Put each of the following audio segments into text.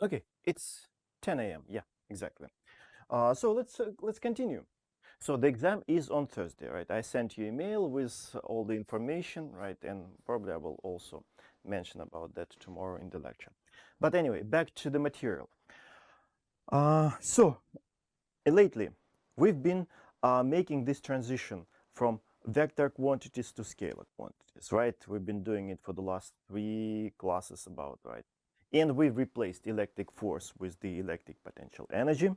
Okay, it's 10 a.m. Yeah, exactly. So let's continue. So the exam is on Thursday, right? I sent you email with all the information, right? And probably I will also mention about that tomorrow in the lecture. But anyway, back to the material. So lately, we've been making this transition from vector quantities to scalar quantities, right? We've been doing it for the last 3 classes about, right? And we've replaced electric force with the electric potential energy.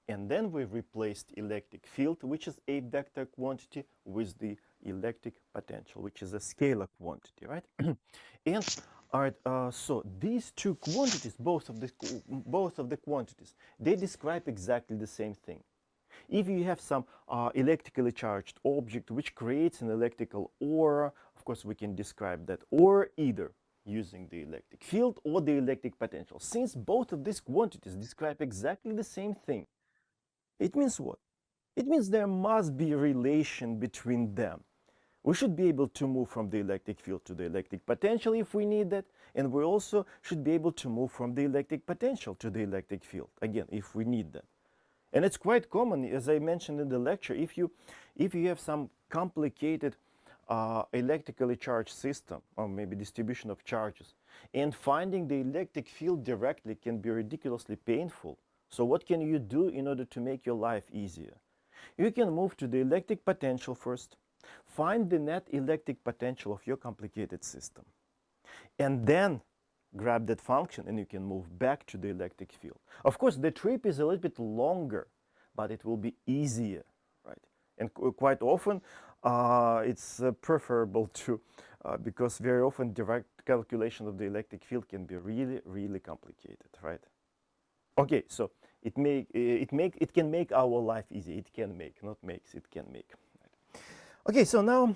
And then we've replaced electric field, which is a vector quantity, with the electric potential, which is a scalar quantity, right? And all right, so these two quantities, both of the quantities, they describe exactly the same thing. If you have some electrically charged object which creates an electrical aura, of course we can describe that aura either using the electric field or the electric potential. Since both of these quantities describe exactly the same thing, it means what? It means there must be a relation between them. We should be able to move from the electric field to the electric potential if we need that, and we also should be able to move from the electric potential to the electric field, again, if we need that. And it's quite common, as I mentioned in the lecture, if you have some complicated electrically charged system, or maybe distribution of charges, and finding the electric field directly can be ridiculously painful. So what can you do in order to make your life easier? You can move to the electric potential first, find the net electric potential of your complicated system, and then grab that function and you can move back to the electric field. Of course, the trip is a little bit longer, but it will be easier, right? And quite often it's preferable to, because very often direct calculation of the electric field can be really, really complicated, right? Okay, so it can make our life easy. It can make, not makes, it can make. Okay, so now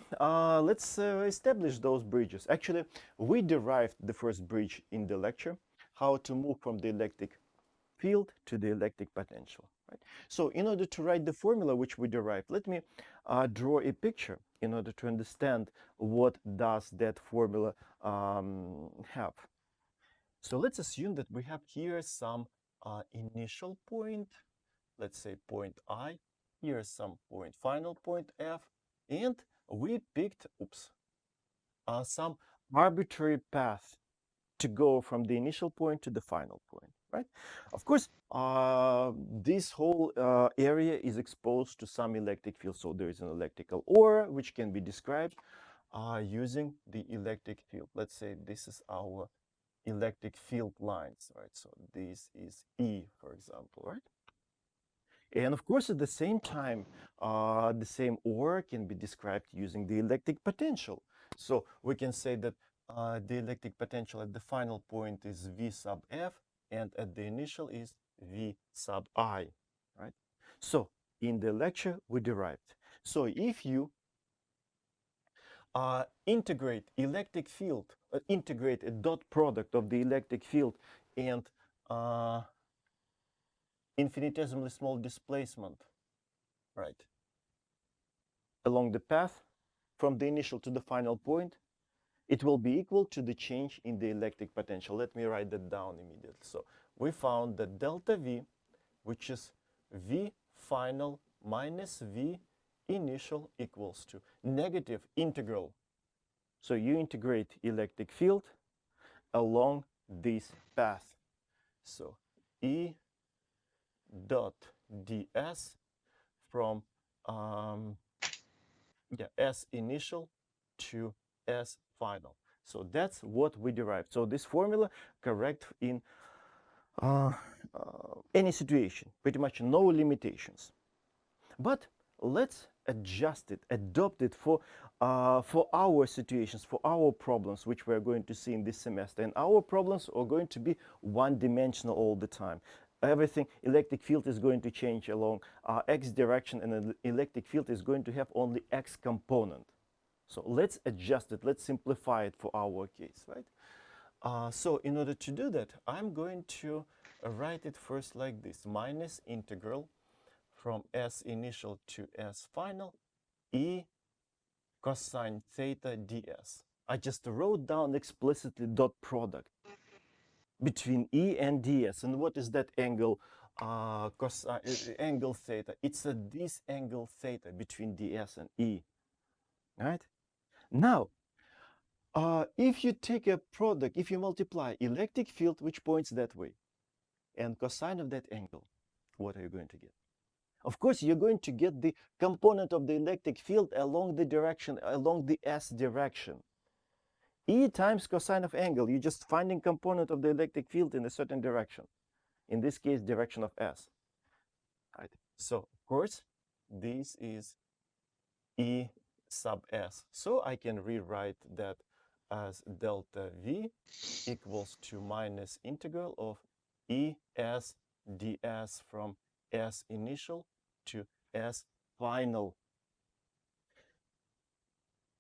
let's establish those bridges. Actually, we derived the first bridge in the lecture, how to move from the electric field to the electric potential. Right? So in order to write the formula which we derived, let me draw a picture in order to understand what does that formula have. So let's assume that we have here some initial point, let's say point I, here's some point, final point F, and we picked, some arbitrary path to go from the initial point to the final point, right? Of course, this whole area is exposed to some electric field, so there is an electrical aura which can be described using the electric field. Let's say this is our electric field lines, right? So this is E, for example, right? And of course, at the same time, the same aura can be described using the electric potential. So we can say that the electric potential at the final point is V sub F, and at the initial is V sub I, right? So in the lecture, we derived. So if you integrate electric field, integrate a dot product of the electric field and infinitesimally small displacement, right, along the path from the initial to the final point, it will be equal to the change in the electric potential. Let me write that down immediately. So we found that delta V, which is V final minus V initial, equals to negative integral. So you integrate electric field along this path. So E dot ds from S initial to S final. So that's what we derived. So this formula correct in any situation, pretty much no limitations. But let's adjust it, adopt it for our situations, for our problems, which we're going to see in this semester. And our problems are going to be one-dimensional all the time. Everything, electric field is going to change along x direction, and an electric field is going to have only x component. So let's adjust it, let's simplify it for our case, right? So in order to do that, I'm going to write it first like this, minus integral from S initial to S final, E cosine theta ds. I just wrote down explicitly dot product. between E and ds. And what is that angle? Angle theta. It's this angle theta between ds and E. Right? Now, if you take a product, if you multiply electric field which points that way and cosine of that angle, what are you going to get? Of course, you're going to get the component of the electric field along the direction, along the s direction. E times cosine of angle, you're just finding component of the electric field in a certain direction. In this case, direction of s. Right. So, of course, this is E sub s. So I can rewrite that as delta V equals to minus integral of E s ds from s initial to s final.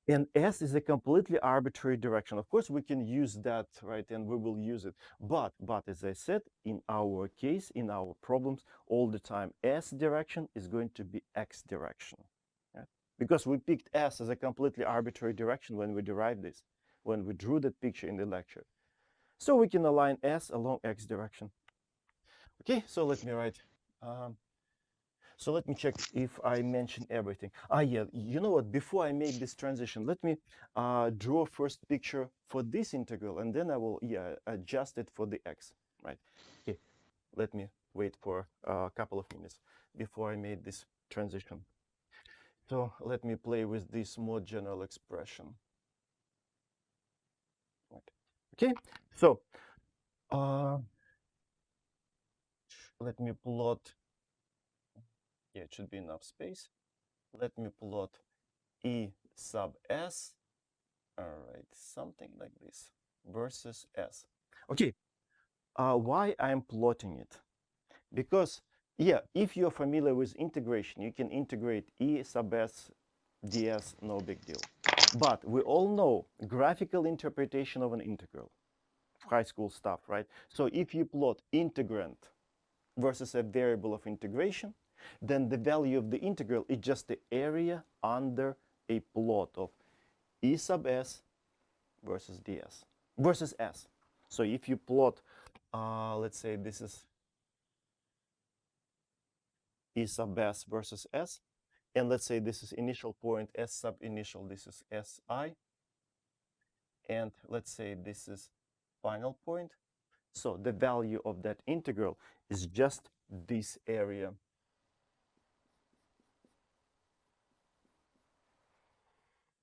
And s is a completely arbitrary direction. Of course, we can use that, right? And we will use it. But as I said, in our case, in our problems, all the time, s direction is going to be x direction. Right? Because we picked s as a completely arbitrary direction when we derived this, when we drew that picture in the lecture. So we can align s along x direction. Okay, so let me write. So let me check if I mentioned everything. Yeah, you know what? Before I make this transition, let me draw first picture for this integral, and then I will adjust it for the x, right? Okay, let me wait for a couple of minutes before I made this transition. So let me play with this more general expression. Right. Okay, so let me plot. Yeah, it should be enough space. Let me plot E sub s. All right, something like this versus s. Okay, why I'm plotting it? Because, yeah, if you're familiar with integration, you can integrate E sub s ds, no big deal. But we all know graphical interpretation of an integral, high school stuff, right? So if you plot integrand versus a variable of integration, then the value of the integral is just the area under a plot of E sub s versus ds versus s. So if you plot, let's say this is E sub s versus s, and let's say this is initial point s sub initial, this is si, and let's say this is final point. So the value of that integral is just this area.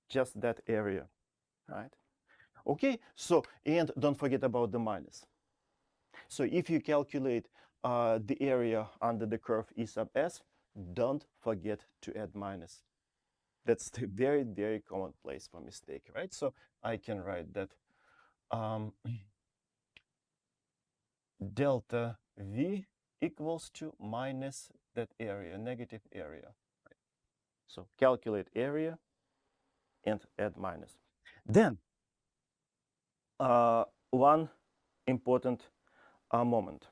Just that area, right? Okay, so, and don't forget about the minus. So if you calculate the area under the curve E sub s, don't forget to add minus. That's the very, very common place for mistake, right? So I can write that delta V equals to minus that area, negative area. Right? So calculate area and add minus. Then one important moment.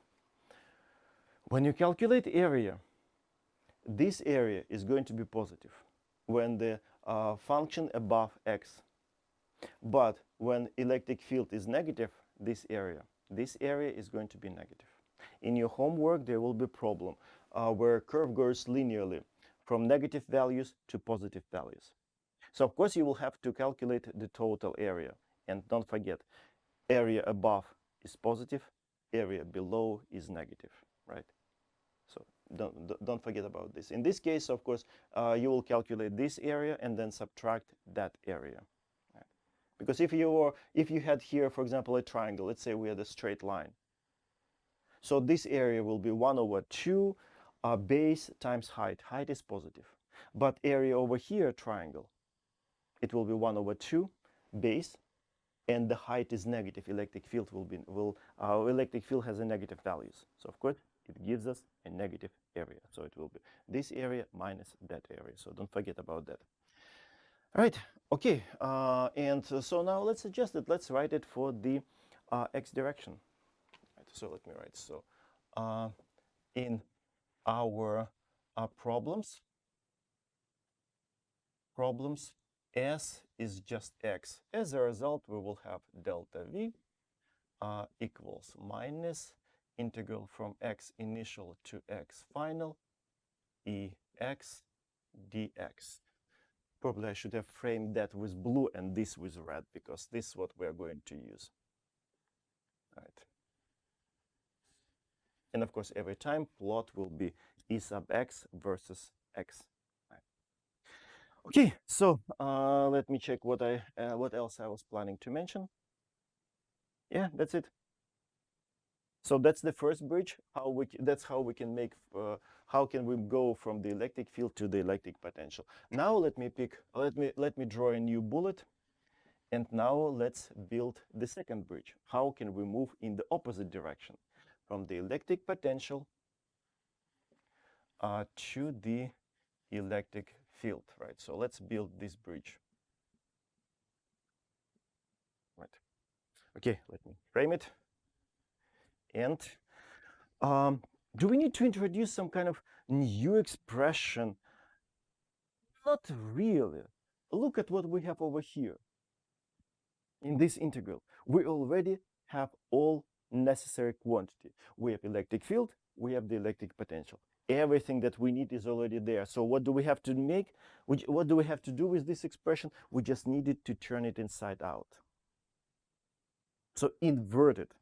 When you calculate area, this area is going to be positive when the function above x. But when electric field is negative, this area is going to be negative. In your homework, there will be a problem where curve goes linearly from negative values to positive values. So of course you will have to calculate the total area. And don't forget, area above is positive, area below is negative, right? So don't forget about this. In this case, of course, you will calculate this area and then subtract that area. Right? Because if you had here, for example, a triangle, let's say we had a straight line. So this area will be 1 over 2 base times height. Height is positive. But area over here, triangle, it will be 1 over 2 base, and the height is negative. Electric field electric field has a negative values. So of course it gives us a negative area. So it will be this area minus that area. So don't forget about that. All right. Okay. And so now let's adjust it. Let's write it for the x direction. Right, so let me write. So in our problems, s is just x. As a result, we will have delta v equals minus integral from x initial to x final ex dx. Probably I should have framed that with blue and this with red, because this is what we're going to use. Right. And of course, every time plot will be e sub x versus x. Right. Okay, so let me check what else I was planning to mention. Yeah, that's it. So that's the first bridge. That's how we can make. How can we go from the electric field to the electric potential? Now let me draw a new bullet, and now let's build the second bridge. How can we move in the opposite direction, from the electric potential to the electric field, right? So let's build this bridge. Right. Okay, let me frame it. And do we need to introduce some kind of new expression? Not really. Look at what we have over here. In this integral, we already have all necessary quantity. We have electric field, we have the electric potential. Everything that we need is already there. So what do we have to make? What do we have to do with this expression? We just needed to turn it inside out. So invert it,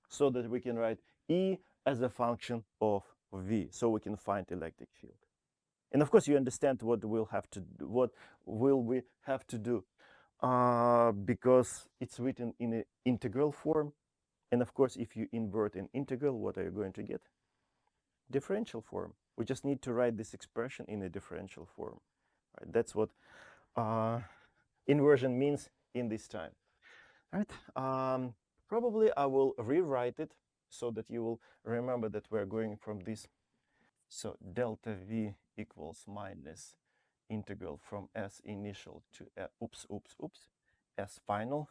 so that we can write E as a function of V, so we can find electric field. And of course, you understand what we have to do, because it's written in an integral form. And of course, if you invert an integral, what are you going to get? Differential form. We just need to write this expression in a differential form. Right? That's what inversion means in this time. Right? Probably I will rewrite it so that you will remember that we're going from this. So delta V equals minus integral from S initial to S final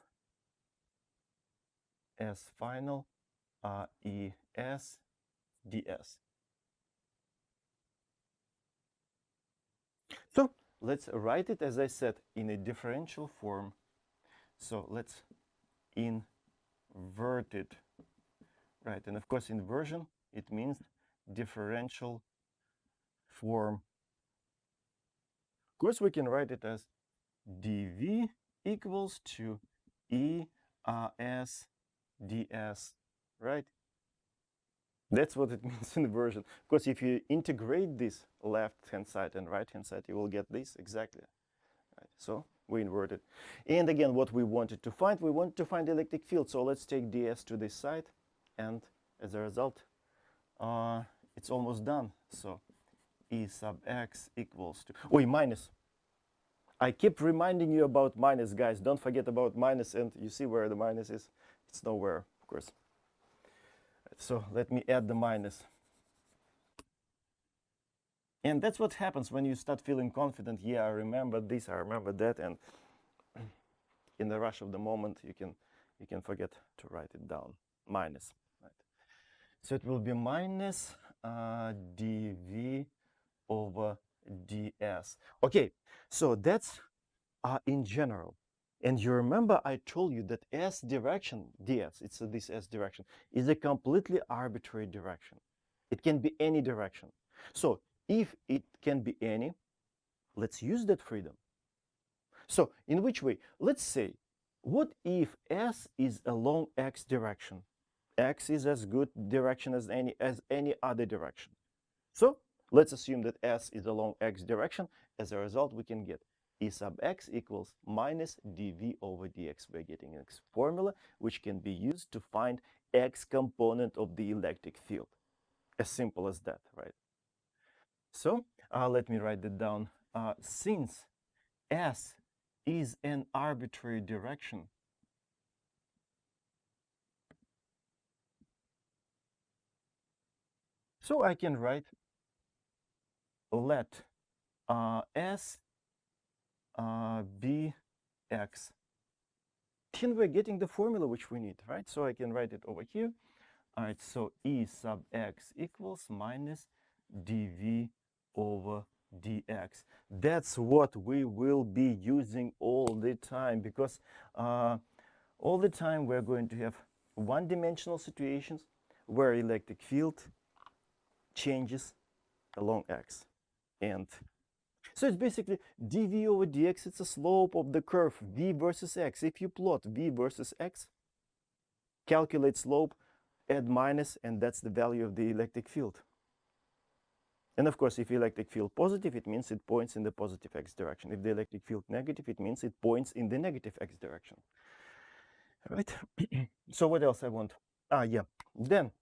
ES ds. So let's write it, as I said, in a differential form. So let's invert it, right? And of course, inversion, it means differential form. Of course, we can write it as dv equals to ES ds, right? That's what it means in inversion. Of course, if you integrate this left-hand side and right-hand side, you will get this exactly. Right? So we invert it. And again, what we wanted to find, we want to find the electric field. So let's take ds to this side. And as a result, it's almost done. So E sub x equals to, minus. I keep reminding you about minus, guys. Don't forget about minus. And you see where the minus is? It's nowhere, of course. So let me add the minus. And that's what happens when you start feeling confident. Yeah, I remember this, I remember that, and in the rush of the moment, you can forget to write it down. Minus. Right? So it will be minus dv over ds. Okay, so that's in general. And you remember I told you that s direction, ds, it's this s direction, is a completely arbitrary direction. It can be any direction. So if it can be any, let's use that freedom. So in which way? Let's say, what if s is along x direction? X is as good direction as any other direction. So let's assume that s is along x direction. As a result, we can get E sub x equals minus dv over dx. We're getting an x formula, which can be used to find x component of the electric field. As simple as that, right? So let me write that down. Since s is an arbitrary direction, so I can write let s be x. Then we're getting the formula which we need, right? So I can write it over here. All right, so E sub x equals minus dv over dx. That's what we will be using all the time, because all the time we're going to have one-dimensional situations where electric field changes along x. And so it's basically dv over dx, it's a slope of the curve v versus x. If you plot v versus x, calculate slope, add minus, and that's the value of the electric field. And of course, if electric field positive, it means it points in the positive x direction. If the electric field negative, it means it points in the negative x direction. Right? So what else I want? Yeah. Then,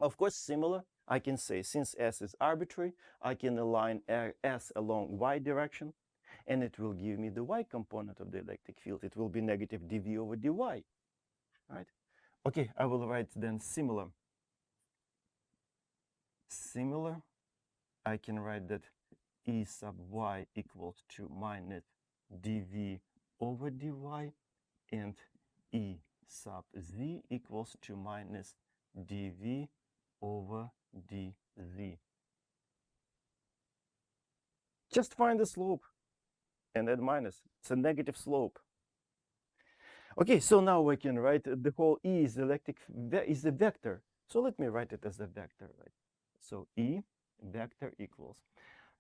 of course, similar, I can say since S is arbitrary, I can align S along y direction, and it will give me the y component of the electric field. It will be negative dv over dy. Right? Okay, I will write then similar. Similar, I can write that E sub y equals to minus dv over dy, and E sub z equals to minus dv over dz. Just find the slope and add minus. It's a negative slope. Okay, so now we can write the whole E is a vector. So let me write it as a vector, right? So E vector equals,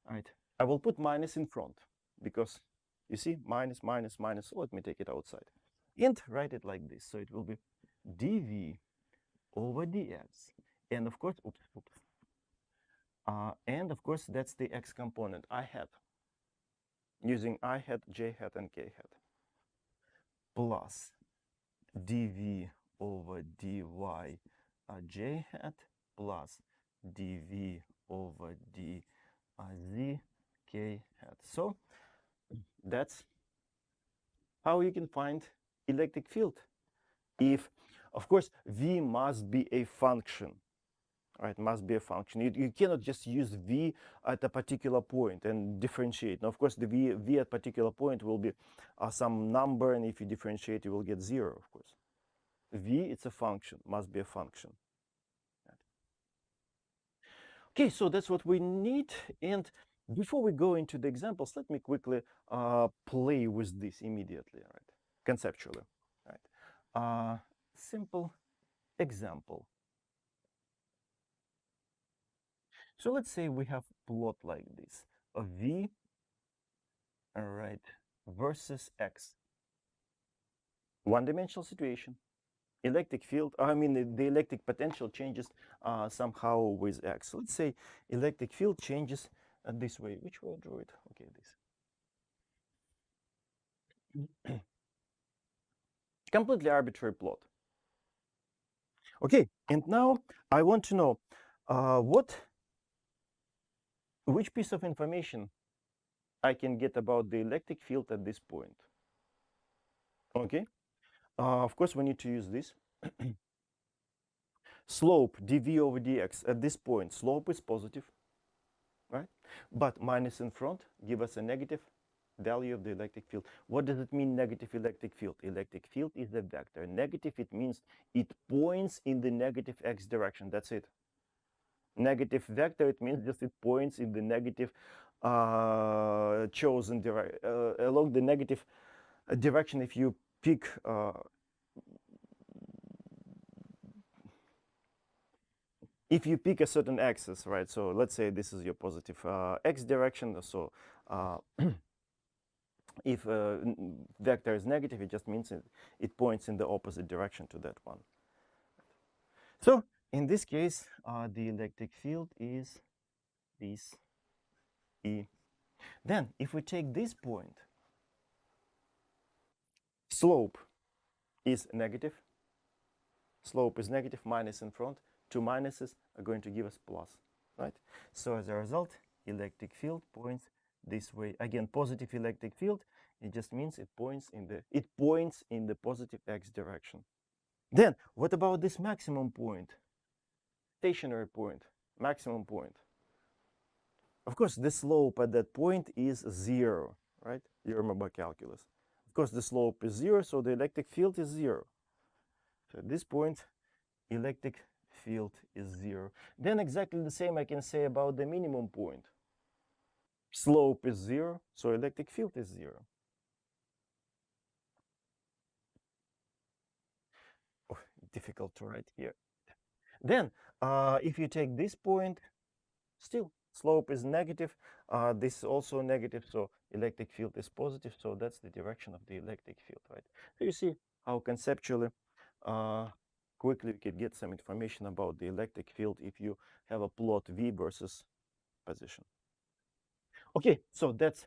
all right, I will put minus in front because you see minus, minus, minus. So let me take it outside and write it like this. So it will be dv over dx. And of course, and of course, that's the x component I hat using I hat, j hat, and k hat plus dv over dy j hat plus dv over dz k hat. So that's how you can find electric field. If, of course, v must be a function, right? Must be a function. You cannot just use v at a particular point and differentiate. Now, of course, the v at particular point will be some number, and if you differentiate, you will get 0, of course. V, it's a function, must be a function. Okay, so that's what we need. And before we go into the examples, let me quickly play with this immediately, right? Conceptually, right? Simple example. So let's say we have plot like this, a v, all right, versus x. One-dimensional situation. Electric field, I mean, the electric potential changes somehow with x. So let's say electric field changes this way. Which way I draw it? Okay, this. Completely arbitrary plot. Okay, and now I want to know which piece of information I can get about the electric field at this point. Okay, of course, we need to use this. Slope dv over dx at this point, slope is positive, right? But minus in front give us a negative value of the electric field. What does it mean, negative electric field? Electric field is a vector. Negative, it means it points in the negative x direction. That's it. Negative vector, it means just it points in the negative chosen direction, along the negative direction. If you pick a certain axis, right? So let's say this is your positive x direction. So if vector is negative, it just means it points in the opposite direction to that one. So in this case, the electric field is this E. Then if we take this point, slope is negative. Slope is negative, minus in front. Two minuses are going to give us plus, right? So as a result, electric field points this way. Again, positive electric field, it just means it points in the positive x direction. Then what about this maximum point? Stationary point, maximum point. Of course, the slope at that point is 0, right? You remember calculus. Of course, the slope is 0, so the electric field is 0. So at this point, electric field is 0. Then exactly the same I can say about the minimum point. Slope is 0, so electric field is 0. Oh, difficult to write here. Then, if you take this point, still slope is negative. This is also negative, so electric field is positive. So that's the direction of the electric field, right? So you see how conceptually quickly we could get some information about the electric field if you have a plot V versus position. Okay, so that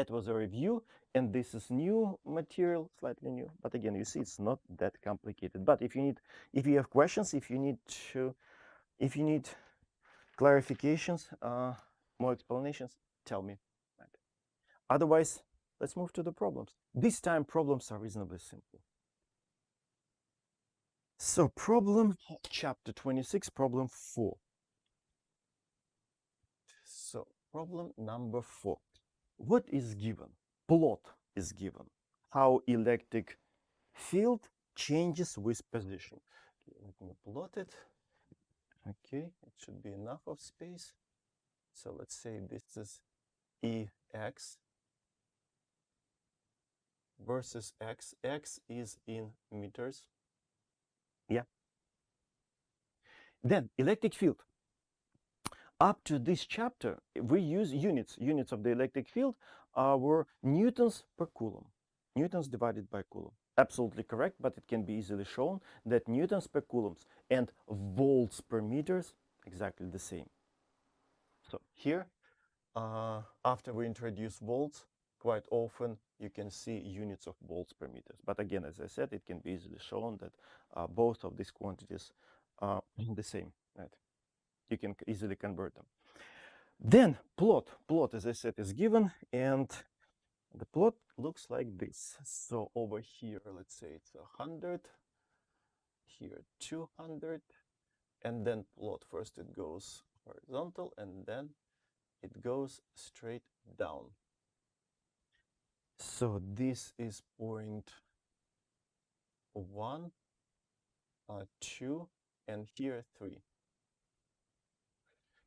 was a review, and this is new material, slightly new, but again, you see it's not that complicated. But if you have questions, if you need clarifications, more explanations, tell me. Right. Otherwise, let's move to the problems. This time problems are reasonably simple. So problem chapter 26, problem 4. So problem number 4. What is given? Plot is given. How electric field changes with position. Okay, let me plot it. Okay, it should be enough of space. So let's say this is EX versus X. X is in meters. Yeah. Then electric field. Up to this chapter, we use units. Units of the electric field were newtons per coulomb. Newtons divided by coulomb. Absolutely correct, but it can be easily shown that newtons per coulombs and volts per meters exactly the same. So here, after we introduce volts, quite often you can see units of volts per meters. But again, as I said, it can be easily shown that both of these quantities are the same. Right? You can easily convert them. Then plot, as I said, is given, and the plot looks like this. So over here, let's say it's 100, here 200, and then plot. First it goes horizontal, and then it goes straight down. So this is point 1, 2, and here 3.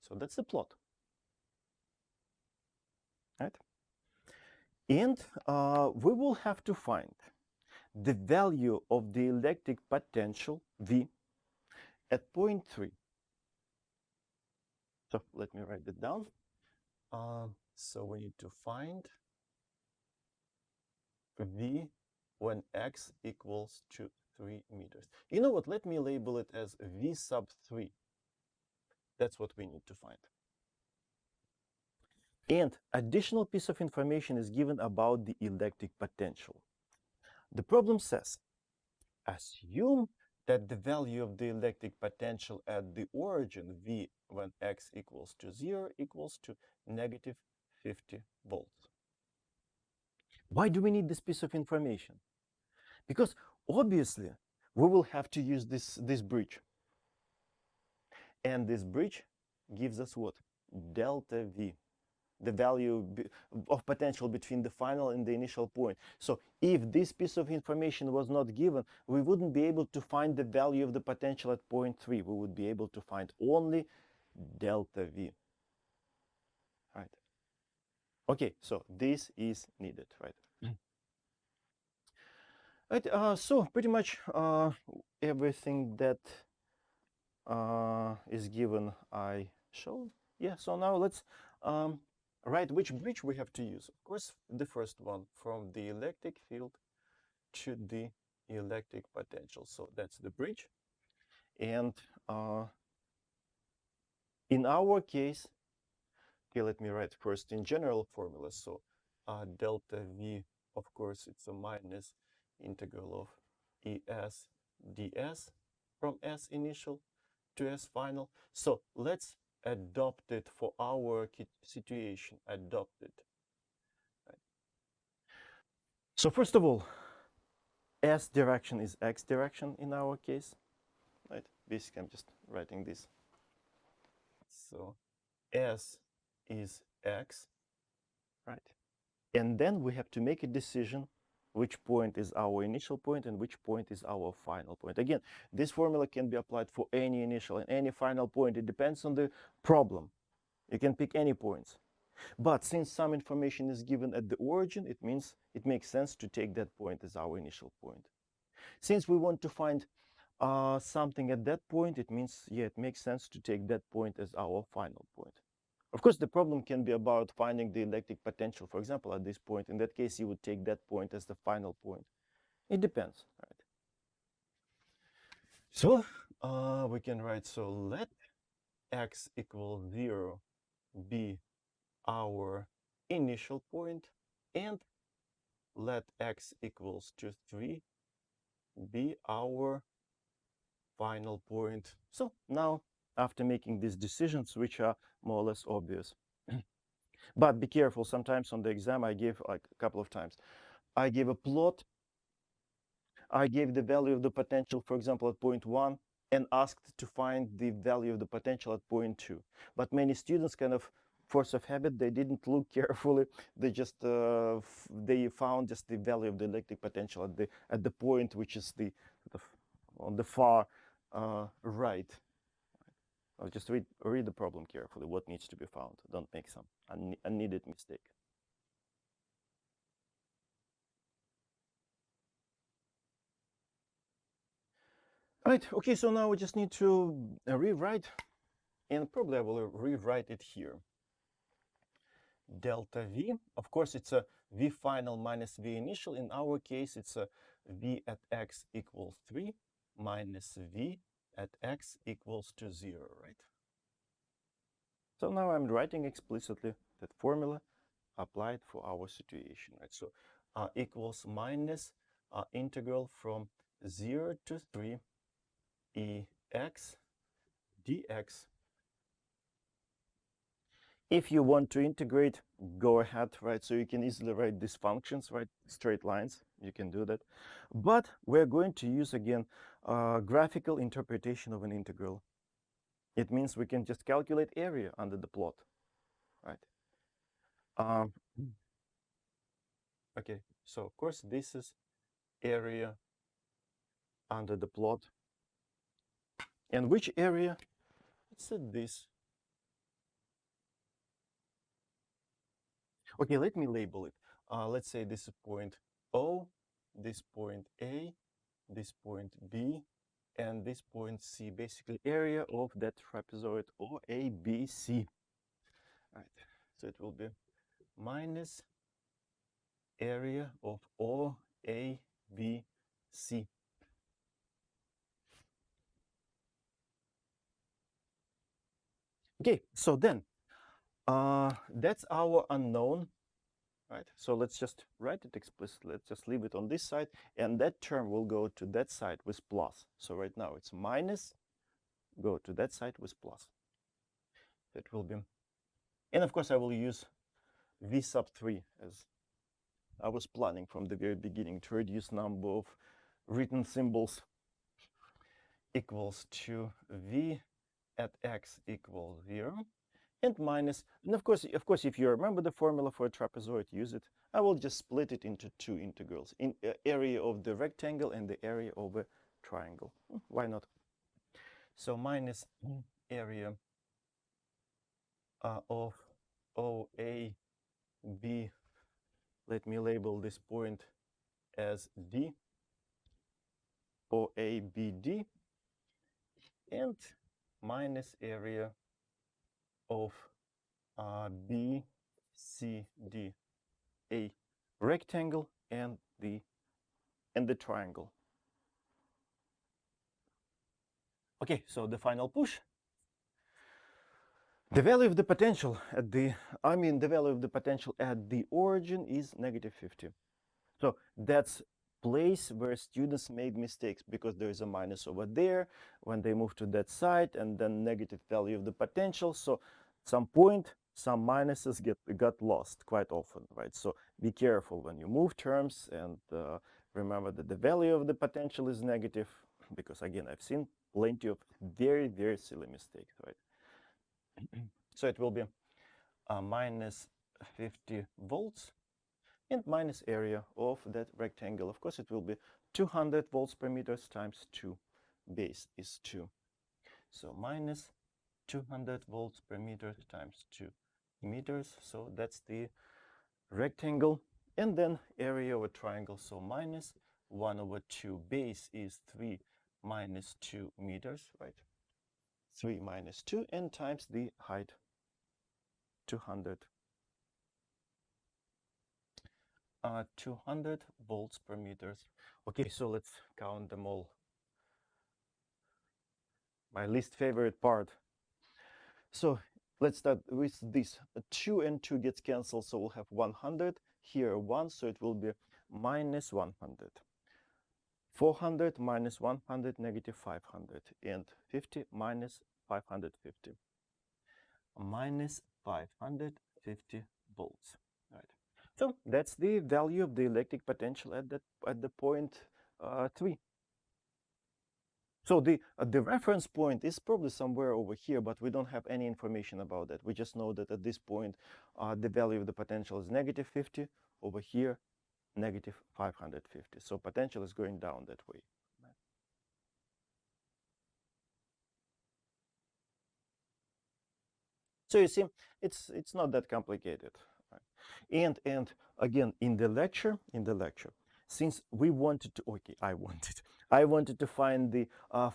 So that's the plot. Right? And we will have to find the value of the electric potential V at point 3. So let me write it down. So we need to find V when X equals to 3 meters. You know what? Let me label it as V sub 3. That's what we need to find. And additional piece of information is given about the electric potential. The problem says, assume that the value of the electric potential at the origin, V when X equals to 0, equals to negative 50 volts. Why do we need this piece of information? Because obviously we will have to use this bridge. And this bridge gives us what? Delta V, the value of potential between the final and the initial point. So if this piece of information was not given, we wouldn't be able to find the value of the potential at point 3. We would be able to find only delta V. Right. Okay, so this is needed, right? Right, so pretty much everything that is given I showed. Yeah, so now let's write which bridge we have to use. Of course, the first one, from the electric field to the electric potential. So that's the bridge. And in our case, okay, let me write first in general formula. So delta V, of course, it's a minus integral of ES ds from S initial to S final. So let's adopt it for our situation. Adopt it. Right. So first of all, S direction is X direction in our case. Right. Basically, I'm just writing this. So S is X. Right. And then we have to make a decision which point is our initial point and which point is our final point. Again, this formula can be applied for any initial and any final point. It depends on the problem. You can pick any points. But since some information is given at the origin, it means it makes sense to take that point as our initial point. Since we want to find something at that point, it means, yeah, it makes sense to take that point as our final point. Of course, the problem can be about finding the electric potential. For example, at this point, in that case, you would take that point as the final point. It depends, right? So we can write, so let x equal 0 be our initial point, and let x equals to 3 be our final point. So now, after making these decisions, which are more or less obvious, but be careful, sometimes on the exam I gave, like a couple of times, I gave a plot, I gave the value of the potential, for example, at point 1, and asked to find the value of the potential at point 2. But many students, kind of force of habit, they didn't look carefully. They just they found just the value of the electric potential at the point which is the sort of on the far right. I'll just read the problem carefully. What needs to be found? Don't make some unneeded mistake. Right. Okay. So now we just need to rewrite, and probably I will rewrite it here. Delta V. Of course, it's a V final minus V initial. In our case, it's a V at x equals 3 minus V at x equals to 0, right? So now I'm writing explicitly that formula applied for our situation, right? So equals minus integral from 0 to 3 ex dx. If you want to integrate, go ahead, right? So you can easily write these functions, right? Straight lines, you can do that. But we're going to use, again, graphical interpretation of an integral. It means we can just calculate area under the plot, right? Okay, so of course this is area under the plot. And which area? It's this. Okay, let me label it. Let's say this is point O, this point A, this point B, and this point C. Basically, area of that trapezoid OABC. Right. So it will be minus area of OABC. Okay, so then that's our unknown. Right, so let's just write it explicitly. Let's just leave it on this side, and that term will go to that side with plus. So right now it's minus, go to that side with plus. That will be, and of course I will use v sub 3 as I was planning from the very beginning to reduce number of written symbols equals to v at x equals 0. And minus, and of course, if you remember the formula for a trapezoid, use it. I will just split it into two integrals, in area of the rectangle and the area of a triangle. Why not? So minus area of OAB, let me label this point as D, OABD, and minus area of BCD, a rectangle and the triangle. Okay, so the final push. The value of the potential at the, the value of the potential at the origin is negative 50. So that's place where students made mistakes because there is a minus over there when they move to that side, and then negative value of the potential. So some point, some minuses got lost quite often, right? So be careful when you move terms, and remember that the value of the potential is negative, because again, I've seen plenty of very, very silly mistakes, right? So it will be minus 50 volts and minus area of that rectangle. Of course, it will be 200 volts per meters times 2. Base is 2. So minus 200 volts per meter times 2 meters. So that's the rectangle. And then area of a triangle. So minus 1 over 2 base is 3 minus 2 meters, right? 3 minus 2 and times the height, 200. 200 volts per meters. Okay, so let's count them all. My least favorite part. So let's start with this. 2 and 2 gets cancelled, so we'll have 100. Here 1, so it will be minus 100. 400 minus 100, negative 500. And 50 minus 550. Minus 550 volts. Right. So that's the value of the electric potential at the point 3. So the reference point is probably somewhere over here, but we don't have any information about that. We just know that at this point, the value of the potential is negative 50. Over here, negative 550. So potential is going down that way. So you see, it's not that complicated. Right? And again, in the lecture, since we wanted to, okay, I wanted to find the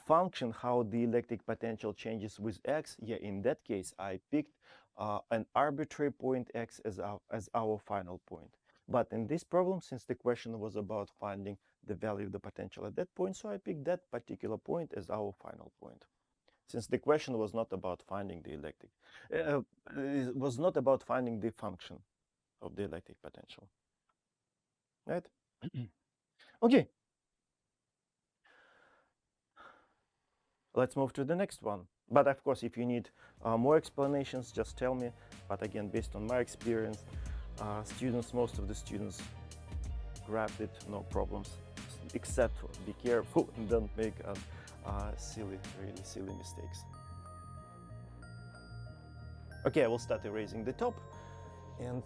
function how the electric potential changes with x. Yeah, in that case, I picked an arbitrary point x as our final point. But in this problem, since the question was about finding the value of the potential at that point, so I picked that particular point as our final point. Since the question was not about finding the electric, it was not about finding the function of the electric potential, right? Okay, let's move to the next one. But of course, if you need more explanations, just tell me. But again, based on my experience, most of the students grabbed it, no problems, except be careful and don't make really silly mistakes. Okay, I will start erasing the top and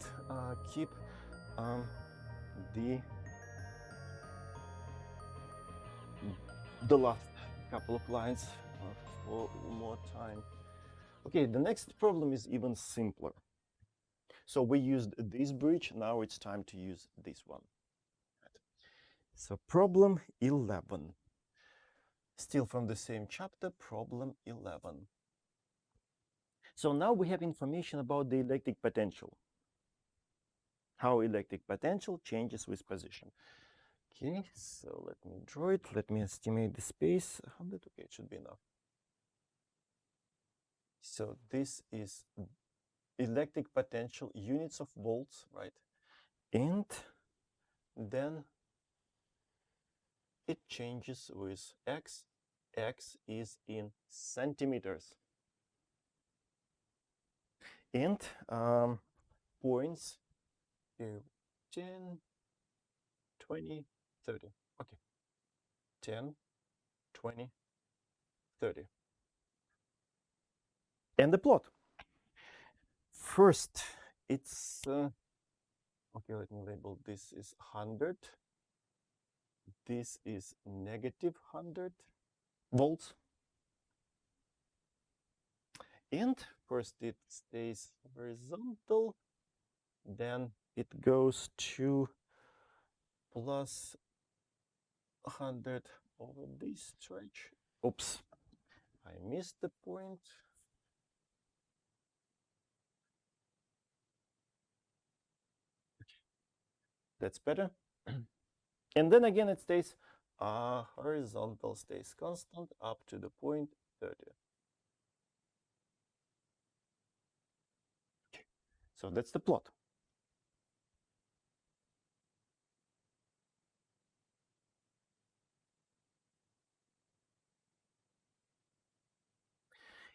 keep the last couple of lines for more time. Okay, the next problem is even simpler. So we used this bridge, now it's time to use this one. So problem 11. Still from the same chapter, problem 11. So now we have information about the electric potential. How electric potential changes with position. Okay, so let me draw it. Let me estimate the space. 100, okay, it should be enough. So this is electric potential, units of volts, right? And then it changes with x. X is in centimeters. And points 10, 20, 30. Okay. 10, 20, 30. And the plot. First, it's okay, let me label this is 100. This is negative 100 volts. And first it stays horizontal, then it goes to plus 100 over this stretch. Oops, I missed the point. That's better. And then again, it stays horizontal, stays constant up to the point 30. Okay. So that's the plot.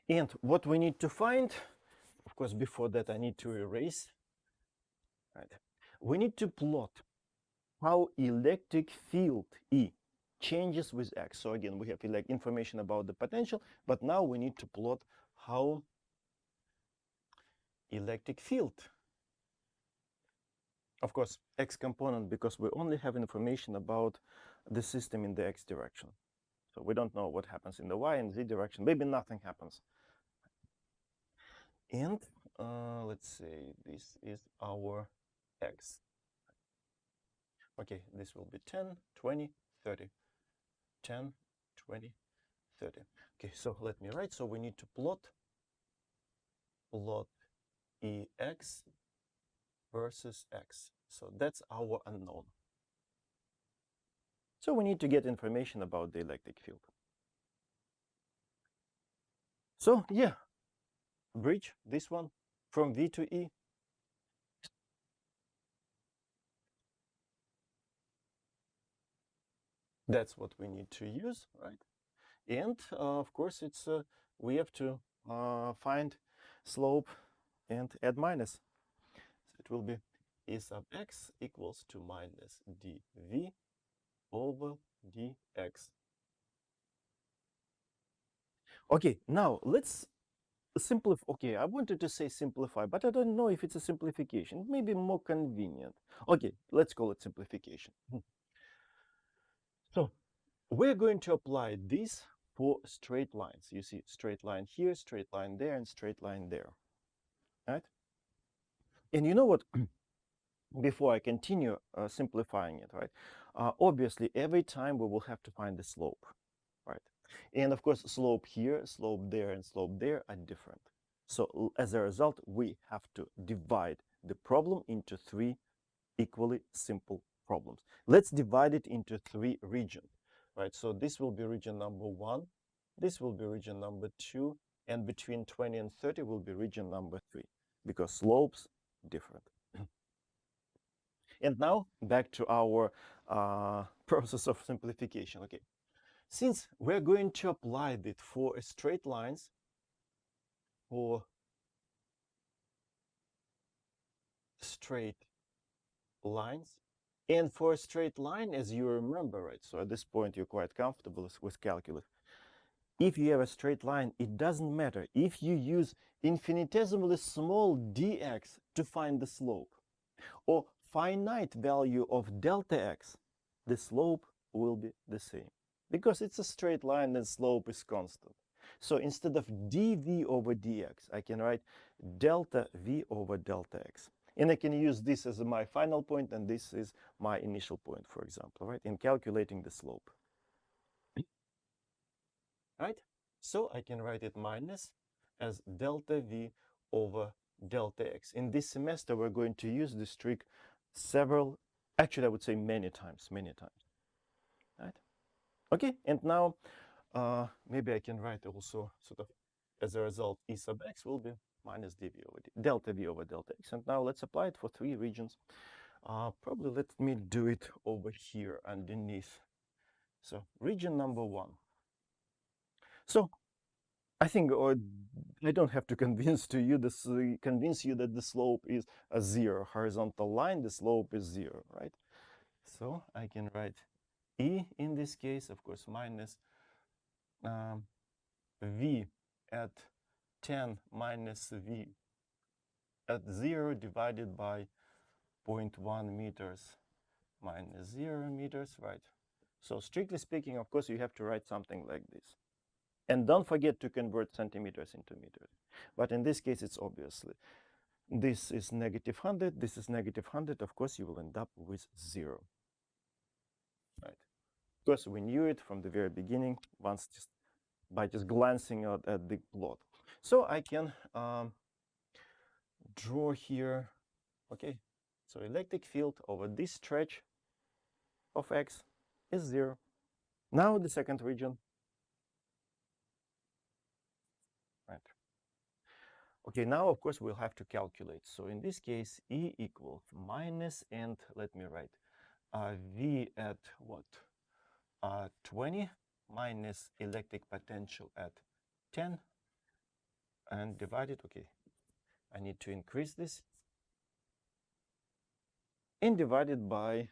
And what we need to find, of course, before that, I need to erase. Right. We need to plot how electric field E changes with x. So again, we have information about the potential, but now we need to plot how electric field, of course, x component, because we only have information about the system in the x direction. So we don't know what happens in the y and z direction. Maybe nothing happens. And let's say this is our x. Okay, this will be 10, 20, 30. 10, 20, 30. Okay, so let me write. So we need to plot EX versus X. So that's our unknown. So we need to get information about the electric field. So yeah, bridge this one from V to E. That's what we need to use, right? And of course, it's we have to find slope and add minus. So it will be E sub x equals to minus dv over dx. Okay, now let's simplify. Okay, I wanted to say simplify, but I don't know if it's a simplification. Maybe more convenient. Okay, let's call it simplification. So we're going to apply this for straight lines. You see straight line here, straight line there, and straight line there, right? And you know what? Before I continue simplifying it, right? Obviously, every time we will have to find the slope, right? And of course, slope here, slope there, and slope there are different. So as a result, we have to divide the problem into three equally simple problems. Let's divide it into three regions, right? So this will be region number 1, this will be region number 2, and between 20 and 30 will be region number 3, because slopes different. And now back to our process of simplification. Okay, since we're going to apply it for straight lines, for straight lines, and for a straight line, as you remember, right? So at this point, you're quite comfortable with calculus. If you have a straight line, it doesn't matter if you use infinitesimally small dx to find the slope, or finite value of delta x, the slope will be the same, because it's a straight line and slope is constant. So instead of dv over dx, I can write delta v over delta x. And I can use this as my final point, and this is my initial point, for example, right, in calculating the slope. Right? So I can write it minus as delta v over delta x. In this semester, we're going to use this trick several, actually, I would say many times, right? Okay, and now maybe I can write also sort of as a result, E sub x will be minus dv over delta v over delta x. And now let's apply it for three regions. Probably let me do it over here underneath. So region number 1. So I think, or I don't have to convince you that the slope is a 0. Horizontal line, the slope is 0, right? So I can write E in this case, of course, minus V at 10 minus V at 0 divided by 0.1 meters minus 0 meters, right? So strictly speaking, of course, you have to write something like this. And don't forget to convert centimeters into meters. But in this case, it's obviously, this is negative 100, this is negative 100. Of course, you will end up with 0. Right? Because we knew it from the very beginning, once just by just glancing at the plot. So I can draw here, okay, so electric field over this stretch of x is 0. Now the second region, right? Okay, now of course we'll have to calculate. So in this case, E equals minus, and let me write V at what? 20 minus electric potential at 10 and divided, okay, I need to increase this, and divided by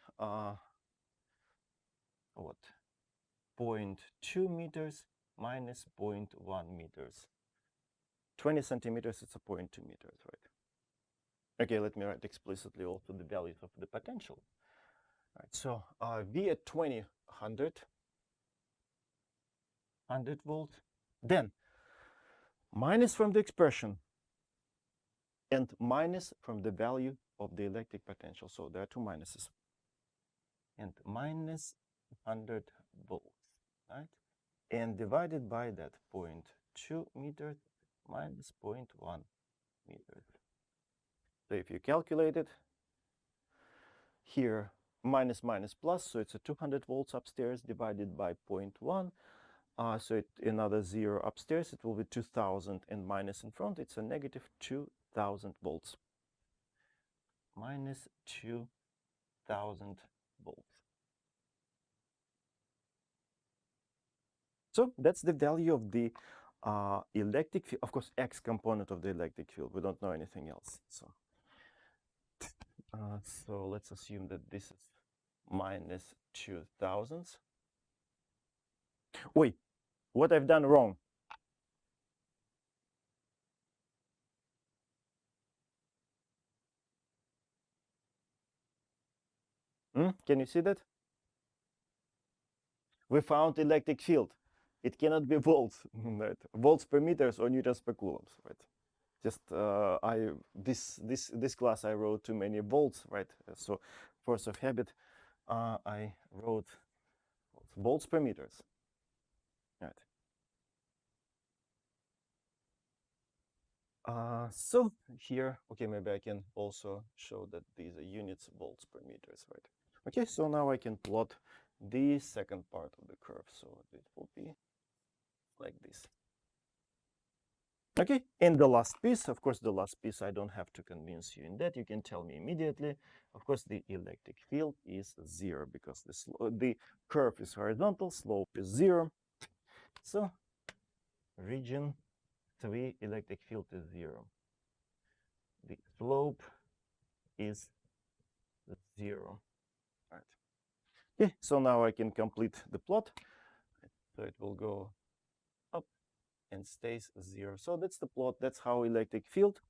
what? 0.2 meters minus 0.1 meters. 20 centimeters, it's a 0.2 meters, right? Okay, let me write explicitly also the values of the potential. Right, so V at 20, 100 volts. Then minus from the expression and minus from the value of the electric potential. So there are two minuses. And minus 200 volts, right? And divided by that 0.2 meters minus 0.1 meters. So if you calculate it, here minus minus plus, so it's a 200 volts upstairs divided by 0.1. So another 0 upstairs, it will be 2000, and minus in front, it's a negative 2000 volts. Minus 2000 volts. So that's the value of the electric field. Of course, X component of the electric field. We don't know anything else. So let's assume that this is minus 2000. Wait, what I've done wrong? Can you see that? We found electric field. It cannot be volts, right? Volts per meters or newtons per coulombs, right? Just this class I wrote too many volts, right? So force of habit, I wrote volts per meters, right? So here, okay, maybe I can also show that these are units volts per meters, right? Okay, so now I can plot the second part of the curve. So it will be like this. Okay, and the last piece, of course, the last piece, I don't have to convince you in that. You can tell me immediately. Of course, the electric field is 0 because the curve is horizontal, slope is 0. So region 3 electric field is 0. The slope is 0. Right. Okay, so now I can complete the plot. So it will go up and stays 0. So that's the plot. That's how electric field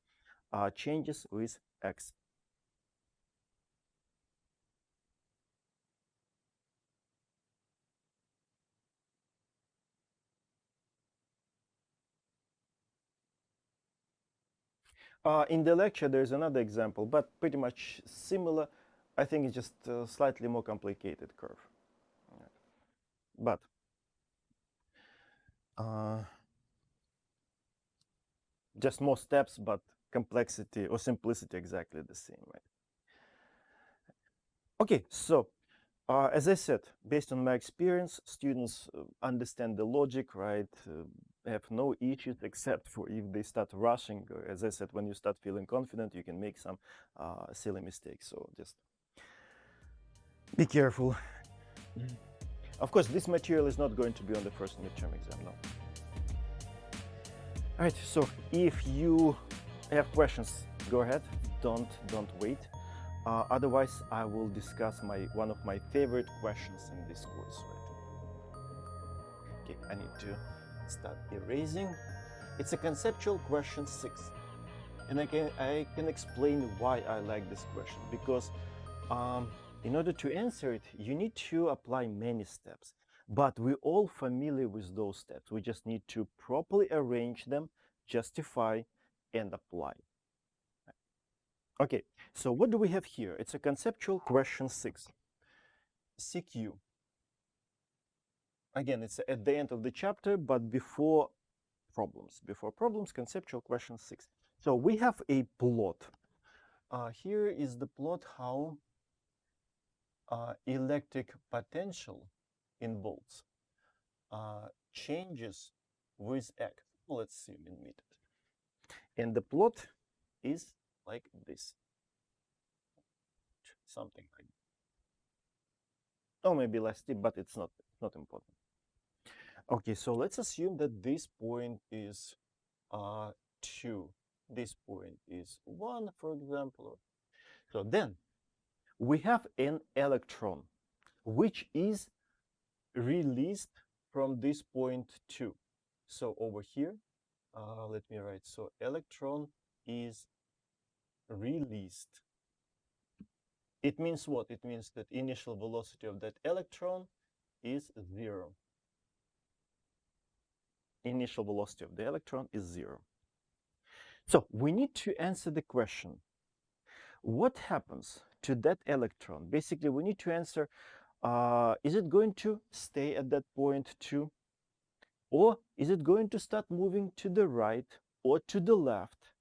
changes with X. In the lecture, there's another example, but pretty much similar. I think it's just a slightly more complicated curve. But just more steps, but complexity or simplicity exactly the same, right? Okay, so as I said, based on my experience, students understand the logic, right? Have no issues except for if they start rushing. As I said, when you start feeling confident, you can make some silly mistakes. So just be careful. Of course, this material is not going to be on the first midterm exam, no. All right, so if you have questions, go ahead. Don't wait. Otherwise, I will discuss one of my favorite questions in this course. Right? Okay, I need to start erasing. It's a conceptual question 6, and I can explain why I like this question, because in order to answer it, you need to apply many steps. But we're all familiar with those steps. We just need to properly arrange them, justify, and apply. Okay, so what do we have here? It's a conceptual question 6. CQ. Again, it's at the end of the chapter, but before problems. Before problems, conceptual question 6. So we have a plot. Here is the plot how electric potential in volts changes with X. Let's see in meters. And the plot is like this. Something like that. Or maybe less steep, but it's not important. Okay, so let's assume that this point is 2. This point is 1, for example. So then we have an electron, which is released from this point 2. So over here, let me write. So electron is released. It means what? It means that initial velocity of that electron is 0. Initial velocity of the electron is 0. So we need to answer the question, what happens to that electron? Basically, we need to answer is it going to stay at that point too? Or is it going to start moving to the right or to the left?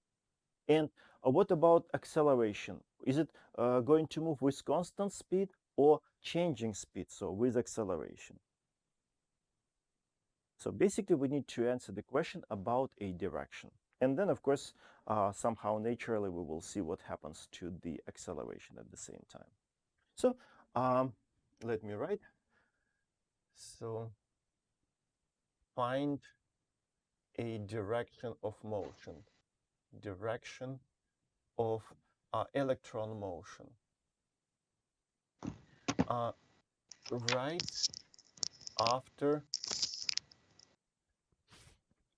And what about acceleration? Is it going to move with constant speed or changing speed, so with acceleration? So basically, we need to answer the question about a direction. And then, of course, somehow naturally, we will see what happens to the acceleration at the same time. So let me write. So find a direction of motion, direction of electron motion. Right after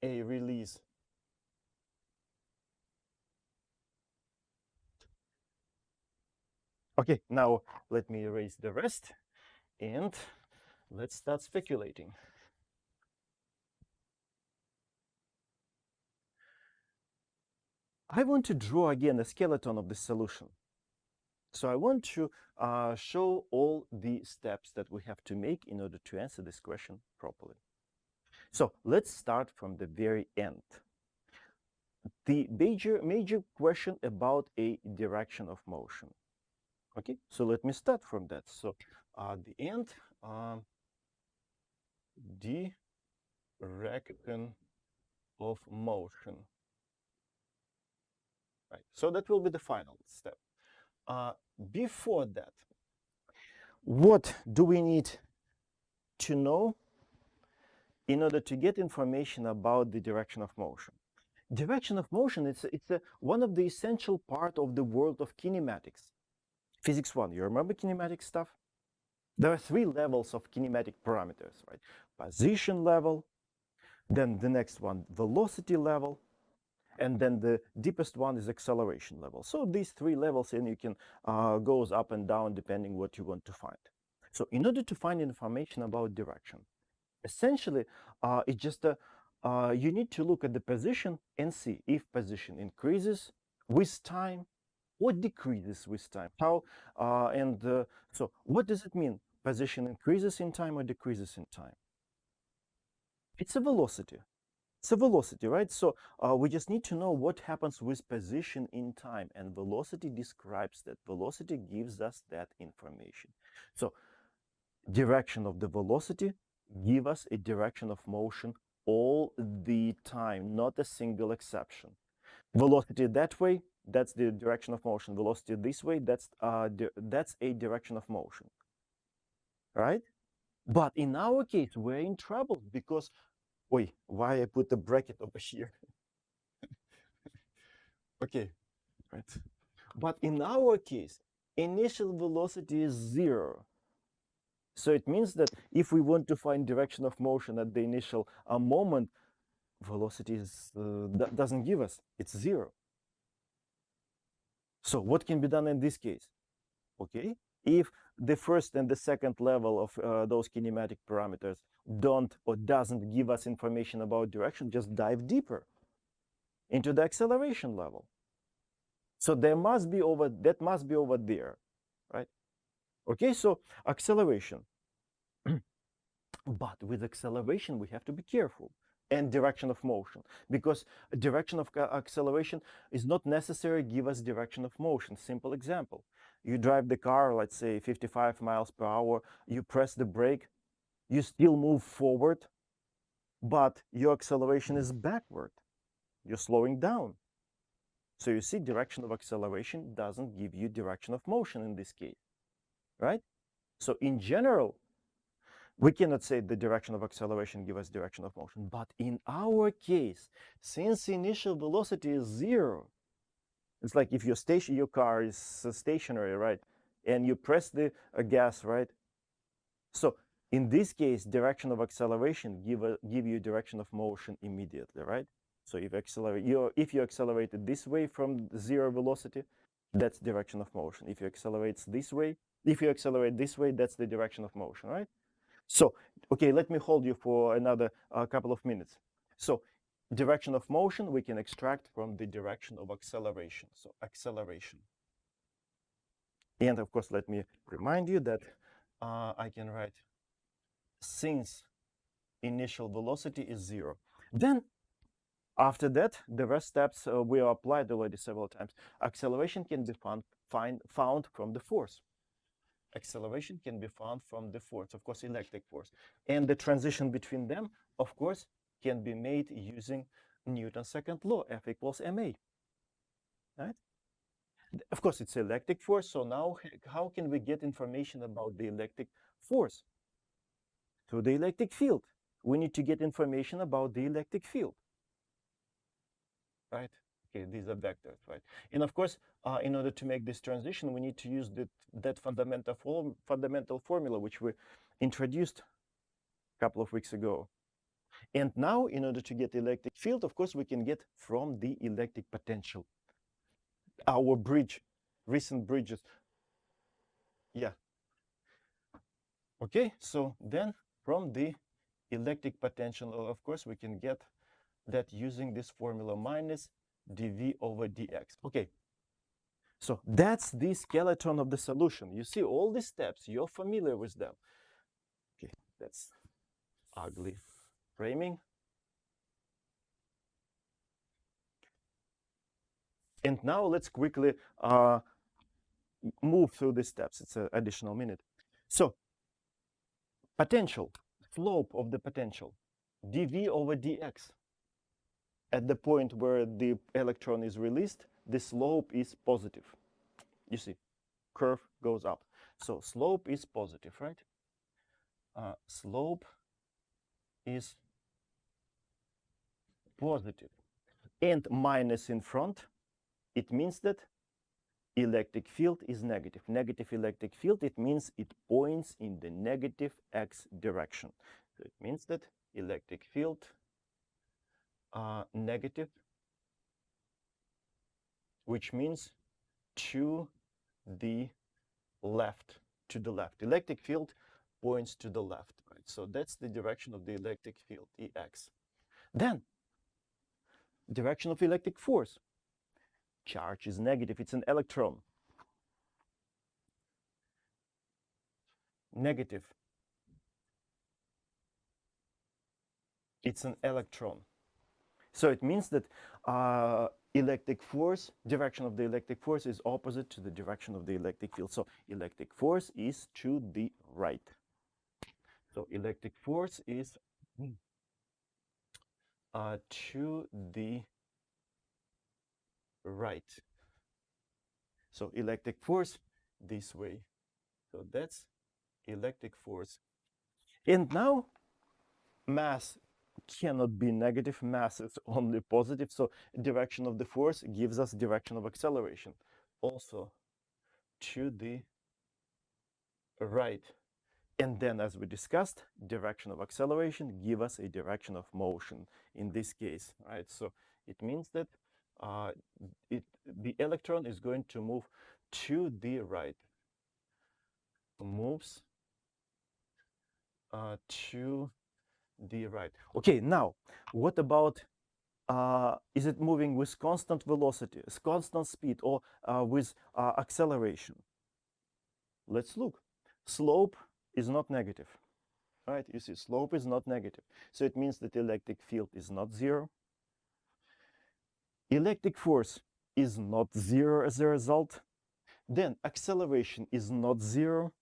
a release. Okay, now let me erase the rest and let's start speculating. I want to draw again a skeleton of the solution. So I want to show all the steps that we have to make in order to answer this question properly. So let's start from the very end. The major question about a direction of motion. Okay, so let me start from that. So the end, direction of motion. Right. So that will be the final step. Before that, what do we need to know in order to get information about the direction of motion? Direction of motion, it's one of the essential part of the world of kinematics. Physics 1, you remember kinematic stuff? There are 3 levels of kinematic parameters, right? Position level, then the next one, velocity level, and then the deepest one is acceleration level. So these 3 levels, and you can goes up and down depending what you want to find. So in order to find information about direction, essentially it's just you need to look at the position and see if position increases with time or decreases with time. How so what does it mean? Position increases in time or decreases in time? It's a velocity. It's a velocity, right? So we just need to know what happens with position in time, and velocity describes that. Velocity gives us that information. So direction of the velocity give us a direction of motion all the time, not a single exception. Velocity that way, that's the direction of motion. Velocity this way, that's a direction of motion, right? But in our case, we're in trouble because, wait, why I put a bracket over here? Okay, right. But in our case, initial velocity is 0. So it means that if we want to find direction of motion at the initial moment, velocity doesn't give us, it's 0. So what can be done in this case? Okay, if the first and the second level of those kinematic parameters don't or doesn't give us information about direction, just dive deeper into the acceleration level. So that must be over there, right? Okay, so acceleration. But with acceleration, we have to be careful. And direction of motion, because direction of acceleration is not necessary give us direction of motion. Simple example. You drive the car, let's say 55 miles per hour, you press the brake, you still move forward, but your acceleration is backward. You're slowing down. So you see, direction of acceleration doesn't give you direction of motion in this case, right? So in general, we cannot say the direction of acceleration gives us direction of motion. But in our case, since initial velocity is 0, it's like if your car is stationary, right? And you press the gas, right? So in this case, direction of acceleration give you direction of motion immediately, right? So if you accelerated this way from 0 velocity, that's direction of motion. If you accelerate this way, that's the direction of motion, right? So, okay, let me hold you for another couple of minutes. So, direction of motion we can extract from the direction of acceleration. So, acceleration. And of course, let me remind you that I can write since initial velocity is 0. Then after that, the rest steps we applied already several times. Acceleration can be found from the force. Acceleration can be found from the force, of course, electric force. And the transition between them, of course, can be made using Newton's second law, F equals ma. Right? Of course, it's electric force. So now how can we get information about the electric force? Through the electric field. We need to get information about the electric field. Right? Okay, these are vectors, right? And of course, in order to make this transition, we need to use that fundamental formula which we introduced a couple of weeks ago. And now, in order to get the electric field, of course, we can get from the electric potential. Our recent bridges. Yeah. Okay, so then from the electric potential, of course, we can get that using this formula minus dv over dx. Okay, so that's the skeleton of the solution. You see all these steps, you're familiar with them. Okay, that's ugly framing. And now let's quickly move through the steps. It's an additional minute. So potential, slope of the potential, dv over dx. At the point where the electron is released, the slope is positive. You see, curve goes up. So slope is positive, right? Slope is positive. And minus in front, it means that electric field is negative. Negative electric field, it means it points in the negative x direction. So it means that electric field negative, which means to the left, Electric field points to the left, right? So that's the direction of the electric field, Ex. Then, direction of electric force. Charge is negative, it's an electron. Negative. It's an electron. So it means that electric force, direction of the electric force is opposite to the direction of the electric field. So electric force is to the right. So electric force is to the right. So electric force this way. So that's electric force. And now mass cannot be negative, mass is only positive. So direction of the force gives us direction of acceleration. Also to the right. And then, as we discussed, direction of acceleration give us a direction of motion in this case, right? So it means that the electron is going to move to the right, moves to the right. Okay, now, what about, is it moving with constant velocity, constant speed, or with acceleration? Let's look. Slope is not negative, right? You see, slope is not negative. So it means that the electric field is not zero. Electric force is not zero as a result. Then acceleration is not zero.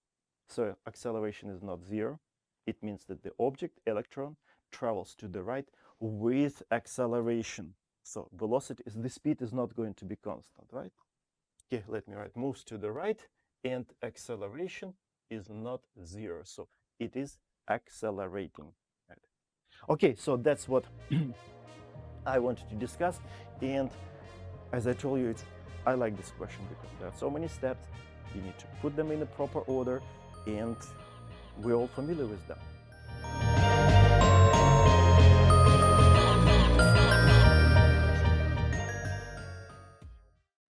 So acceleration is not zero. It means that the object, electron, travels to the right with acceleration. So velocity, the speed is not going to be constant, right? Okay, let me write, moves to the right, and acceleration is not zero. So it is accelerating. Right? Okay, so that's what I wanted to discuss. And as I told you, I like this question because there are so many steps. You need to put them in the proper order, and we're all familiar with them.